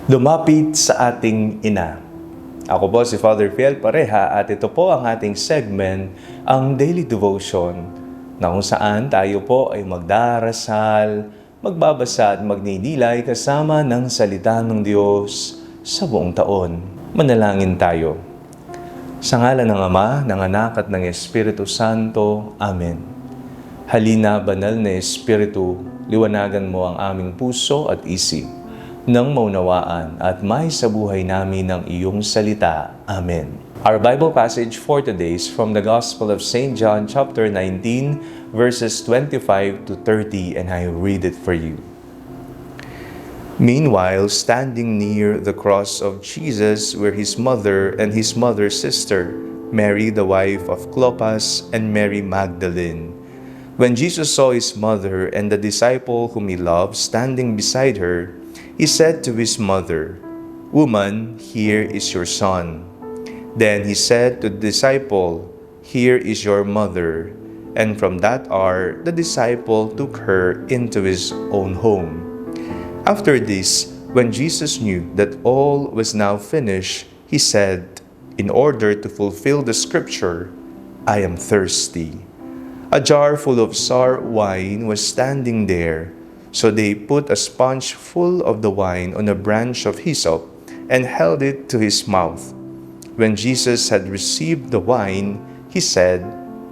Lumapit sa ating ina. Ako po si Father Fiel Pareha at ito po ang ating segment, ang Daily Devotion, na kung saan tayo po ay magdarasal, magbabasa at magninilay kasama ng salita ng Diyos sa buong taon. Manalangin tayo. Sa ngalan ng Ama, ng Anak at ng Espiritu Santo. Amen. Halina, banal na Espiritu, liwanagan mo ang aming puso at isip, nang maunawaan at may sa buhay namin ng iyong salita. Amen. Our Bible passage for today is from the Gospel of St. John chapter 19, verses 25 to 30, and I read it for you. Meanwhile, standing near the cross of Jesus were his mother and his mother's sister, Mary the wife of Clopas and Mary Magdalene. When Jesus saw his mother and the disciple whom he loved standing beside her, he said to his mother, "Woman, here is your son." Then he said to the disciple, "Here is your mother." And from that hour, the disciple took her into his own home. After this, when Jesus knew that all was now finished, he said, in order to fulfill the scripture, "I am thirsty." A jar full of sour wine was standing there. So they put a sponge full of the wine on a branch of hyssop and held it to his mouth. When Jesus had received the wine, he said,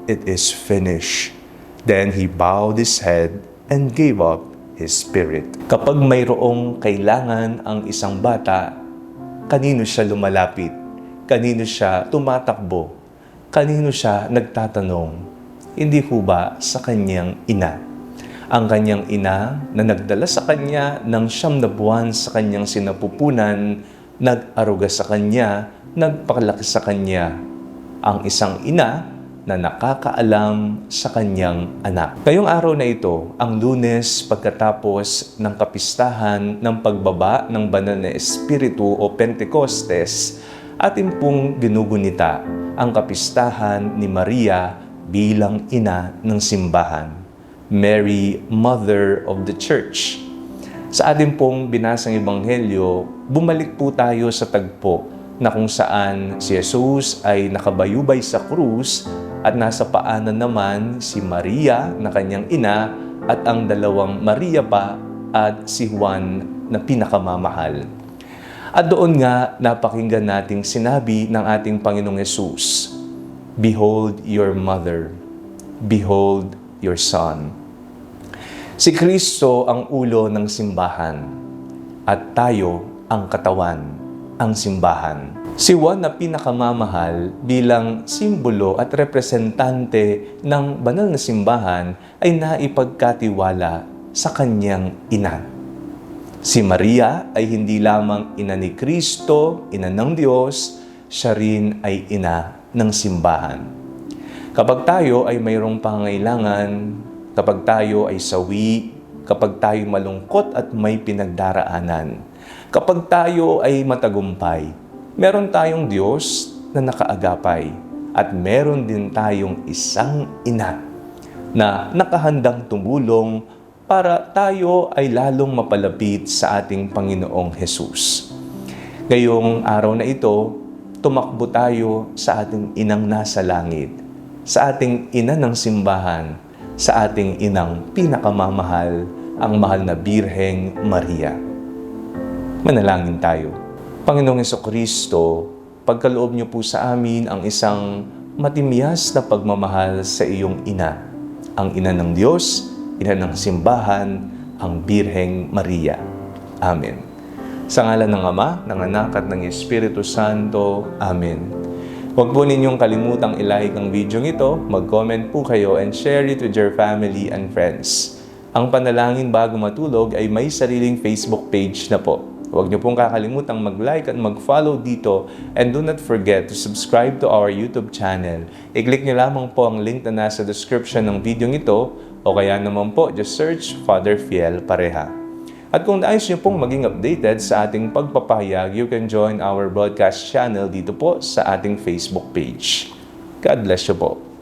"It is finished." Then he bowed his head and gave up his spirit. Kapag mayroong kailangan ang isang bata, kanino siya lumalapit? Kanino siya tumatakbo? Kanino siya nagtatanong? Hindi ho ba sa kanyang ina? Ang kanyang ina na nagdala sa kanya ng 9 na buwan sa kanyang sinapupunan, nag-aruga sa kanya, nagpakalaki sa kanya. Ang isang ina na nakakaalam sa kanyang anak. Ngayong araw na ito, ang Lunes pagkatapos ng kapistahan ng pagbaba ng banal na Espiritu o Pentecostes, atin pong ginugunita ang kapistahan ni Maria bilang ina ng simbahan. Mary, Mother of the Church. Sa ating pong binasang Ebanghelyo, bumalik po tayo sa tagpo na kung saan si Jesus ay nakabayubay sa krus at nasa paanan naman si Maria na kanyang ina at ang dalawang Maria pa at si Juan na pinakamamahal. At doon nga napakinggan nating sinabi ng ating Panginoong Jesus, "Behold your mother, behold your son." Si Kristo ang ulo ng simbahan at tayo ang katawan, ang simbahan. Si Juan na pinakamamahal bilang simbolo at representante ng banal na simbahan ay naipagkatiwala sa kanyang ina. Si Maria ay hindi lamang ina ni Kristo, ina ng Diyos, siya rin ay ina ng simbahan. Kapag tayo ay mayroong pangangailangan, kapag tayo ay sawi, kapag tayo malungkot at may pinagdaraanan, kapag tayo ay matagumpay, meron tayong Diyos na nakaagapay at meron din tayong isang ina na nakahandang tumulong para tayo ay lalong mapalapit sa ating Panginoong Hesus. Ngayong araw na ito, tumakbo tayo sa ating inang nasa langit, sa ating ina ng simbahan, sa ating inang pinakamamahal, ang mahal na Birheng Maria. Manalangin tayo. Panginoong Jesucristo, pagkaloob niyo po sa amin ang isang matimyas na pagmamahal sa iyong ina, ang ina ng Diyos, ina ng simbahan, ang Birheng Maria. Amen. Sa ngalan ng Ama, ng Anak at ng Espiritu Santo. Amen. Huwag po ninyong kalimutang i-like ang video ito, mag-comment po kayo and share it with your family and friends. Ang Panalangin Bago Matulog ay may sariling Facebook page na po. Huwag niyo pong kakalimutang mag-like at mag-follow dito, and do not forget to subscribe to our YouTube channel. I-click niyo lamang po ang link na nasa description ng video ito, o kaya naman po, just search Father Fiel Pareha. At kung nais niyo pong maging updated sa ating pagpapahayag, you can join our broadcast channel dito po sa ating Facebook page. God bless you po.